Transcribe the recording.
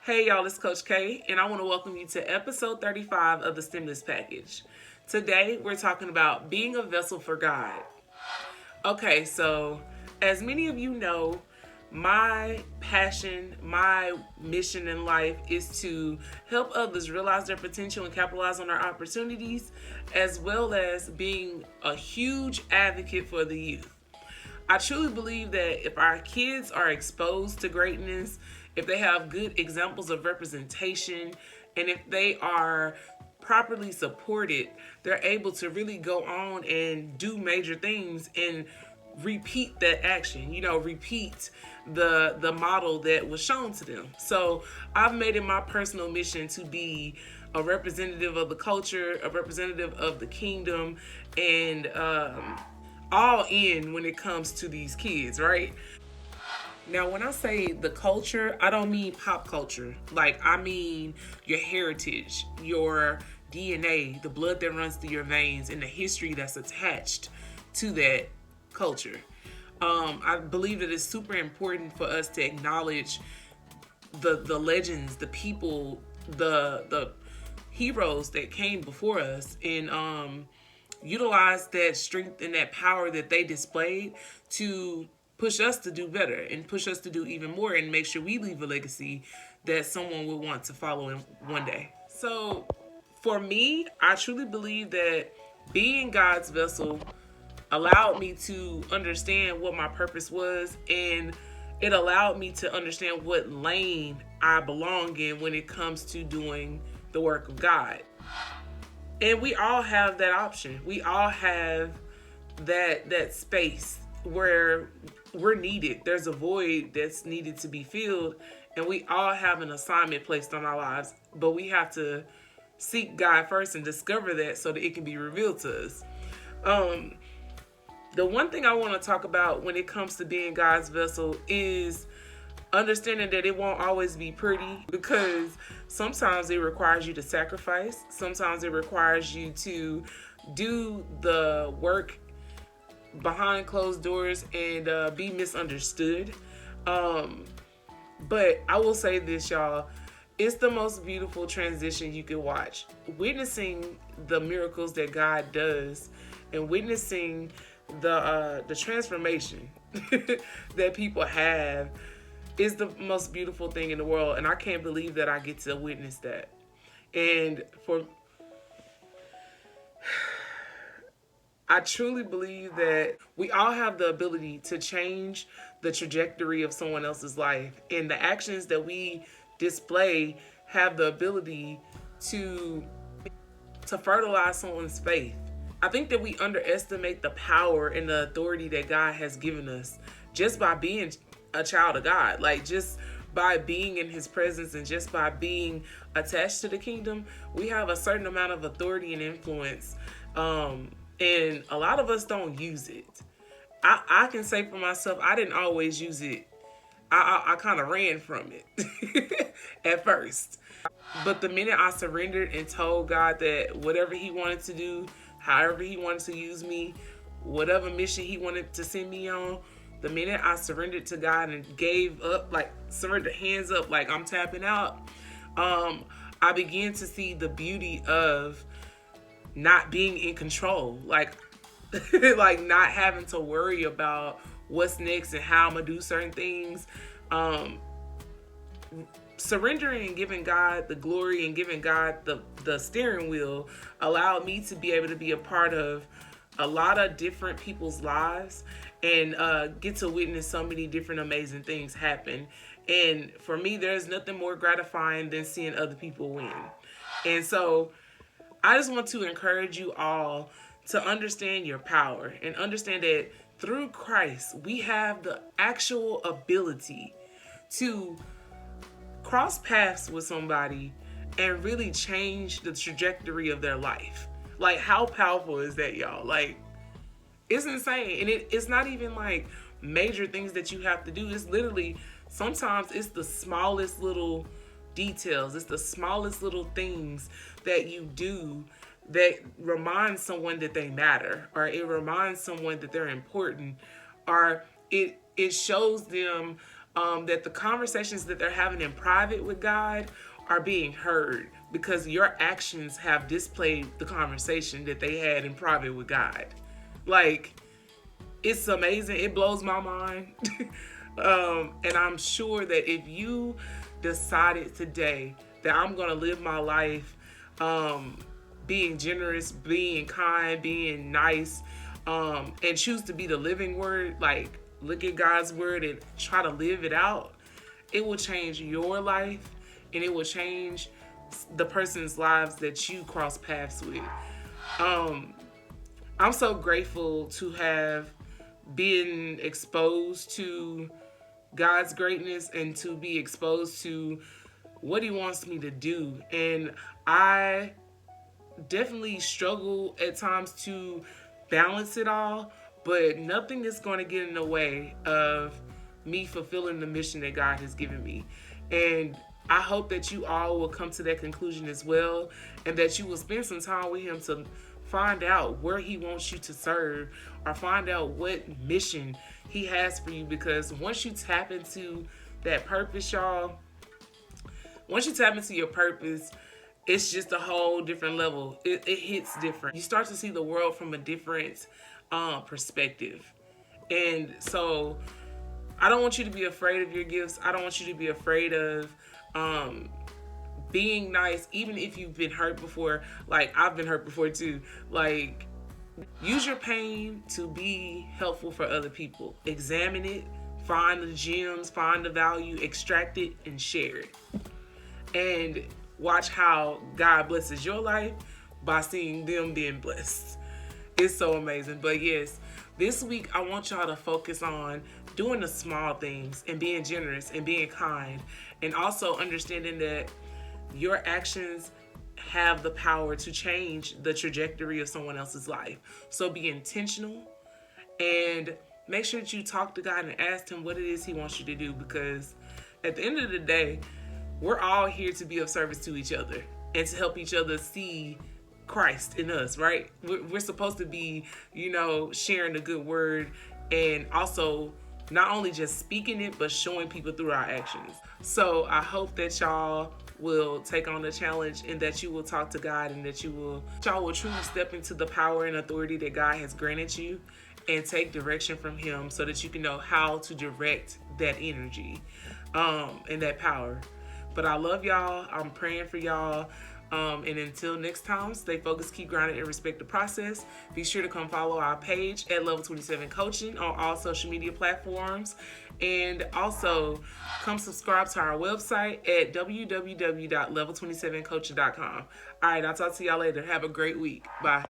Hey y'all, it's Coach K, and I want to welcome you to episode 35 of the Stimulus Package. Today, we're talking about being a vessel for God. Okay, so as many of you know, my passion, my mission in life is to help others realize their potential and capitalize on their opportunities, as well as being a huge advocate for the youth. I truly believe that if our kids are exposed to greatness, if they have good examples of representation, and if they are properly supported, they're able to really go on and do major things and repeat that action, repeat the model that was shown to them. So I've made it my personal mission to be a representative of the culture, a representative of the kingdom, and all in when it comes to these kids, right? Now, when I say the culture, I don't mean pop culture. Like, I mean your heritage, your DNA, the blood that runs through your veins, and the history that's attached to that culture. I believe that it's super important for us to acknowledge the legends, the people, the heroes that came before us, and utilize that strength and that power that they displayed to push us to do better and push us to do even more and make sure we leave a legacy that someone will want to follow in one day. So for me, I truly believe that being God's vessel allowed me to understand what my purpose was, and it allowed me to understand what lane I belong in when it comes to doing the work of God. And we all have that option. We all have that space where we're needed. There's a void that's needed to be filled, and we all have an assignment placed on our lives, but we have to seek God first and discover that so that it can be revealed to us. The one thing I want to talk about when it comes to being God's vessel is understanding that it won't always be pretty, because sometimes it requires you to sacrifice. Sometimes it requires you to do the work behind closed doors and be misunderstood. But I will say this, y'all. It's the most beautiful transition you can watch. Witnessing the miracles that God does and witnessing the transformation that people have is the most beautiful thing in the world, and I can't believe that I get to witness that. And I truly believe that we all have the ability to change the trajectory of someone else's life, and the actions that we display have the ability to fertilize someone's faith. I think that we underestimate the power and the authority that God has given us just by being a child of God. Like, just by being in his presence and just by being attached to the kingdom, we have a certain amount of authority and influence. And a lot of us don't use it. I can say for myself, I didn't always use it. I kind of ran from it at first. But the minute I surrendered and told God that whatever he wanted to do, however he wanted to use me, whatever mission he wanted to send me on, the minute I surrendered to God and gave up, like surrendered hands up, like I'm tapping out, I began to see the beauty of not being in control, like like not having to worry about what's next and how I'm gonna do certain things. Surrendering and giving God the glory and giving God the steering wheel allowed me to be able to be a part of a lot of different people's lives and get to witness so many different amazing things happen. And for me, there's nothing more gratifying than seeing other people win. And so I just want to encourage you all to understand your power and understand that through Christ, we have the actual ability to cross paths with somebody and really change the trajectory of their life. Like, how powerful is that, y'all? Like, it's insane. And it's not even like major things that you have to do. It's literally, sometimes it's the smallest little details. It's the smallest little things that you do that remind someone that they matter, or it reminds someone that they're important, or it shows them that the conversations that they're having in private with God are being heard because your actions have displayed the conversation that they had in private with God. Like, it's amazing. It blows my mind. And I'm sure that if you decided today that I'm going to live my life being generous, being kind, being nice, and choose to be the living word, like look at God's word and try to live it out, it will change your life and it will change the person's lives that you cross paths with. I'm so grateful to have been exposed to God's greatness and to be exposed to what He wants me to do. And I definitely struggle at times to balance it all, but nothing is going to get in the way of me fulfilling the mission that God has given me. And I hope that you all will come to that conclusion as well, and that you will spend some time with Him to find out where He wants you to serve, or find out what mission He has for you. Because once you tap into that purpose, y'all, once you tap into your purpose, it's just a whole different level. It hits different. You start to see the world from a different perspective. And so I don't want you to be afraid of your gifts. I don't want you to be afraid of being nice, even if you've been hurt before. Like, I've been hurt before too. Like, use your pain to be helpful for other people. Examine it, find the gems, find the value, extract it, and share it. And watch how God blesses your life by seeing them being blessed. It's so amazing. But yes, this week I want y'all to focus on doing the small things and being generous and being kind, and also understanding that your actions have the power to change the trajectory of someone else's life. So be intentional and make sure that you talk to God and ask Him what it is He wants you to do, because at the end of the day, we're all here to be of service to each other and to help each other see Christ in us, right? We're supposed to be, sharing the good word, and also not only just speaking it, but showing people through our actions. So I hope that y'all will take on the challenge, and that you will talk to God, and that y'all will truly step into the power and authority that God has granted you, and take direction from Him so that you can know how to direct that energy and that power. But I love y'all. I'm praying for y'all. And until next time, stay focused, keep grounded, and respect the process. Be sure to come follow our page at Level 27 Coaching on all social media platforms. And also come subscribe to our website at www.level27coaching.com. All right, I'll talk to y'all later. Have a great week. Bye.